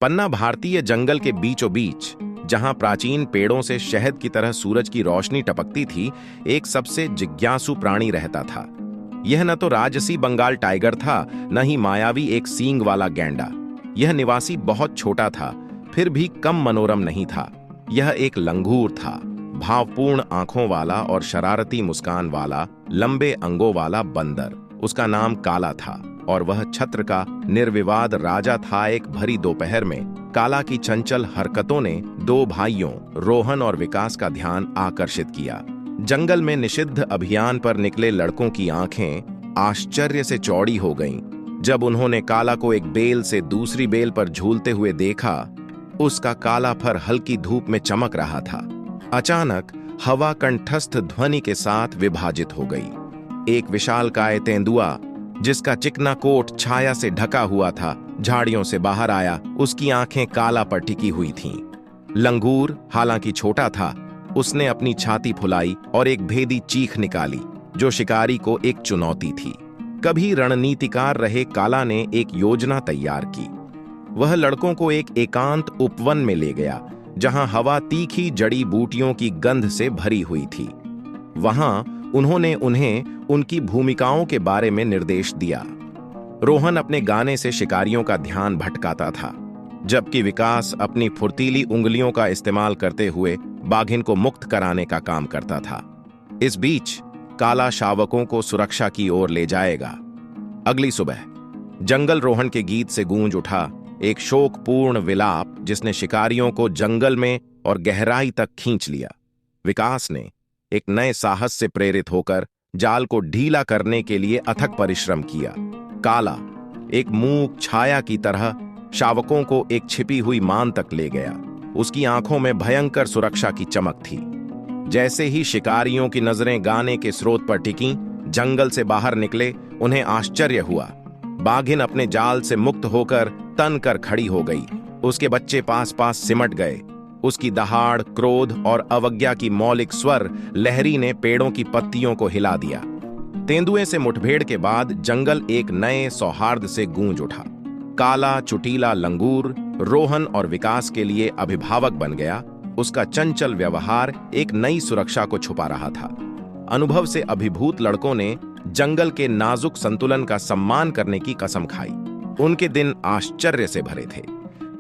पन्ना भारतीय जंगल के बीचों बीच, जहां प्राचीन पेड़ों से शहद की तरह सूरज की रोशनी टपकती थी, एक सबसे जिज्ञासु प्राणी रहता था। यह न तो राजसी बंगाल टाइगर था, न ही मायावी एक सींग वाला गैंडा। यह निवासी बहुत छोटा था, फिर भी कम मनोरम नहीं था। यह एक लंगूर था, भावपूर्ण आंखों वाला और शरारती मुस्कान वाला, लंबे अंगों वाला बंदर। उसका नाम काला था और वह छत्र का निर्विवाद राजा था। एक भरी दोपहर में काला की चंचल हरकतों ने दो भाइयों रोहन और विकास का ध्यान आकर्षित किया। जंगल में निषिद्ध अभियान पर निकले लड़कों की आंखें आश्चर्य से चौड़ी हो गईं जब उन्होंने काला को एक बेल से दूसरी बेल पर झूलते हुए देखा। उसका काला फर हल्की धूप में चमक रहा था। अचानक हवा कंठस्थ ध्वनि के साथ विभाजित हो गई। एक विशालकाय तेंदुआ, जिसका चिकना कोट छाया से ढका हुआ था, झाड़ियों से बाहर आया। उसकी आंखें काला पर टिकी हुई थीं। लंगूर हालांकि छोटा था, उसने अपनी छाती फुलाई और एक भेदी चीख निकाली जो शिकारी को एक चुनौती थी। कभी रणनीतिकार रहे काला ने एक योजना तैयार की। वह लड़कों को एक एकांत उपवन में ले गया, जहां हवा तीखी जड़ी बूटियों की गंध से भरी हुई थी। वहां उन्होंने उन्हें उनकी भूमिकाओं के बारे में निर्देश दिया। रोहन अपने गाने से शिकारियों का ध्यान भटकाता था, जबकि विकास अपनी फुर्तीली उंगलियों का इस्तेमाल करते हुए बाघिन को मुक्त कराने का काम करता था। इस बीच काला शावकों को सुरक्षा की ओर ले जाएगा। अगली सुबह जंगल रोहन के गीत से गूंज उठा, एक शोकपूर्ण विलाप जिसने शिकारियों को जंगल में और गहराई तक खींच लिया। विकास ने एक नए साहस से प्रेरित होकर जाल को ढीला करने के लिए अथक परिश्रम किया। काला एक मूक छाया की तरह शावकों को एक छिपी हुई मान तक ले गया। उसकी आंखों में भयंकर सुरक्षा की चमक थी। जैसे ही शिकारियों की नजरें गाने के स्रोत पर टिकीं, जंगल से बाहर निकले, उन्हें आश्चर्य हुआ। बाघिन अपने जाल से मुक्त होकर तन कर खड़ी हो गई। उसके बच्चे पास पास सिमट गए। उसकी दहाड़, क्रोध और अवज्ञा की मौलिक स्वर लहरी ने पेड़ों की पत्तियों को हिला दिया। तेंदुए से मुठभेड़ के बाद जंगल एक नए सौहार्द से गूंज उठा। काला चुटीला लंगूर रोहन और विकास के लिए अभिभावक बन गया। उसका चंचल व्यवहार एक नई सुरक्षा को छुपा रहा था। अनुभव से अभिभूत लड़कों ने जंगल के नाजुक संतुलन का सम्मान करने की कसम खाई। उनके दिन आश्चर्य से भरे थे।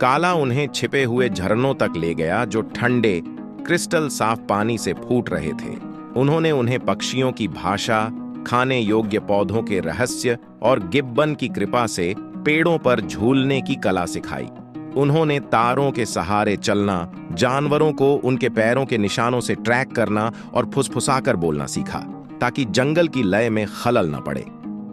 काला उन्हें छिपे हुए झरनों तक ले गया जो ठंडे क्रिस्टल साफ पानी से फूट रहे थे। उन्होंने उन्हें पक्षियों की भाषा, खाने योग्य पौधों के रहस्य और गिब्बन की कृपा से पेड़ों पर झूलने की कला सिखाई। उन्होंने तारों के सहारे चलना, जानवरों को उनके पैरों के निशानों से ट्रैक करना और फुसफुसाकर बोलना सीखा, ताकि जंगल की लय में खलल न पड़े।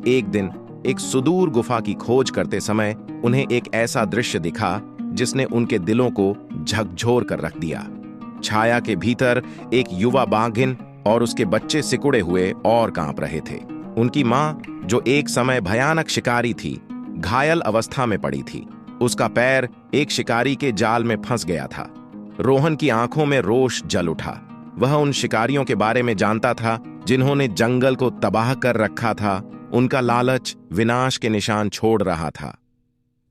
एक दिन एक सुदूर गुफा की खोज करते समय उन्हें एक ऐसा दृश्य दिखा जिसने उनके दिलों को झकझोर कर रख दिया। छाया के भीतर एक युवा बाघिन और उसके बच्चे सिकुड़े हुए और कांप रहे थे। उनकी मां, जो एक समय भयानक शिकारी थी, घायल अवस्था में पड़ी थी। उसका पैर एक शिकारी के जाल में फंस गया था। रोहन की आंखों में रोष जल उठा। वह उन शिकारियों के बारे में जानता था जिन्होंने जंगल को तबाह कर रखा था। उनका लालच विनाश के निशान छोड़ रहा था।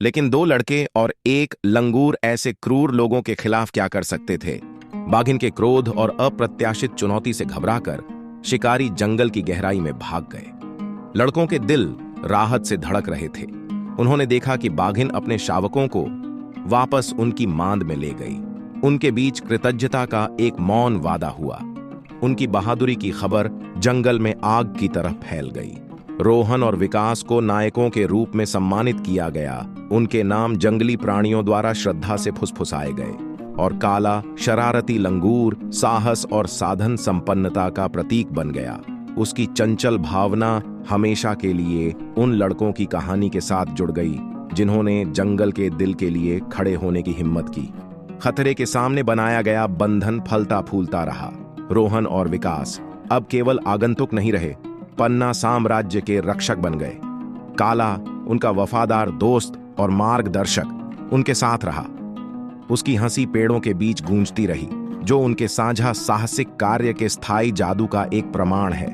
लेकिन दो लड़के और एक लंगूर ऐसे क्रूर लोगों के खिलाफ क्या कर सकते थे? बाघिन के क्रोध और अप्रत्याशित चुनौती से घबराकर शिकारी जंगल की गहराई में भाग गए। लड़कों के दिल राहत से धड़क रहे थे। उन्होंने देखा कि बाघिन अपने शावकों को वापस उनकी मांद में ले गई। उनके बीच कृतज्ञता का एक मौन वादा हुआ। उनकी बहादुरी की खबर जंगल में आग की तरह फैल गई। रोहन और विकास को नायकों के रूप में सम्मानित किया गया। उनके नाम जंगली प्राणियों द्वारा श्रद्धा से फुसफुसाए गए और काला शरारती लंगूर साहस और साधन संपन्नता का प्रतीक बन गया। उसकी चंचल भावना हमेशा के लिए उन लड़कों की कहानी के साथ जुड़ गई जिन्होंने जंगल के दिल के लिए खड़े होने की हिम्मत की। खतरे के सामने बनाया गया बंधन फलता फूलता रहा। रोहन और विकास अब केवल आगंतुक नहीं रहे, पन्ना साम्राज्य के रक्षक बन गए। काला उनका वफादार दोस्त और मार्गदर्शक उनके साथ रहा। उसकी हंसी पेड़ों के बीच गूंजती रही, जो उनके साझा साहसिक कार्य के स्थायी जादू का एक प्रमाण है।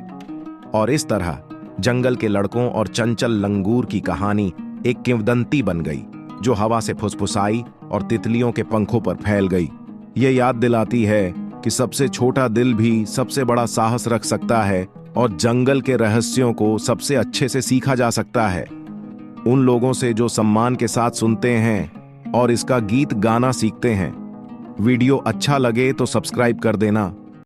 और इस तरह जंगल के लड़कों और चंचल लंगूर की कहानी एक किंवदंती बन गई जो हवा से फुसफुसाई और तितलियों के पंखों पर फैल गई। ये याद दिलाती है कि सबसे छोटा दिल भी सबसे बड़ा साहस रख सकता है और जंगल के रहस्यों को सबसे अच्छे से सीखा जा सकता है उन लोगों से जो सम्मान के साथ सुनते हैं और इसका गीत गाना सीखते हैं। वीडियो अच्छा लगे तो सब्सक्राइब कर देना।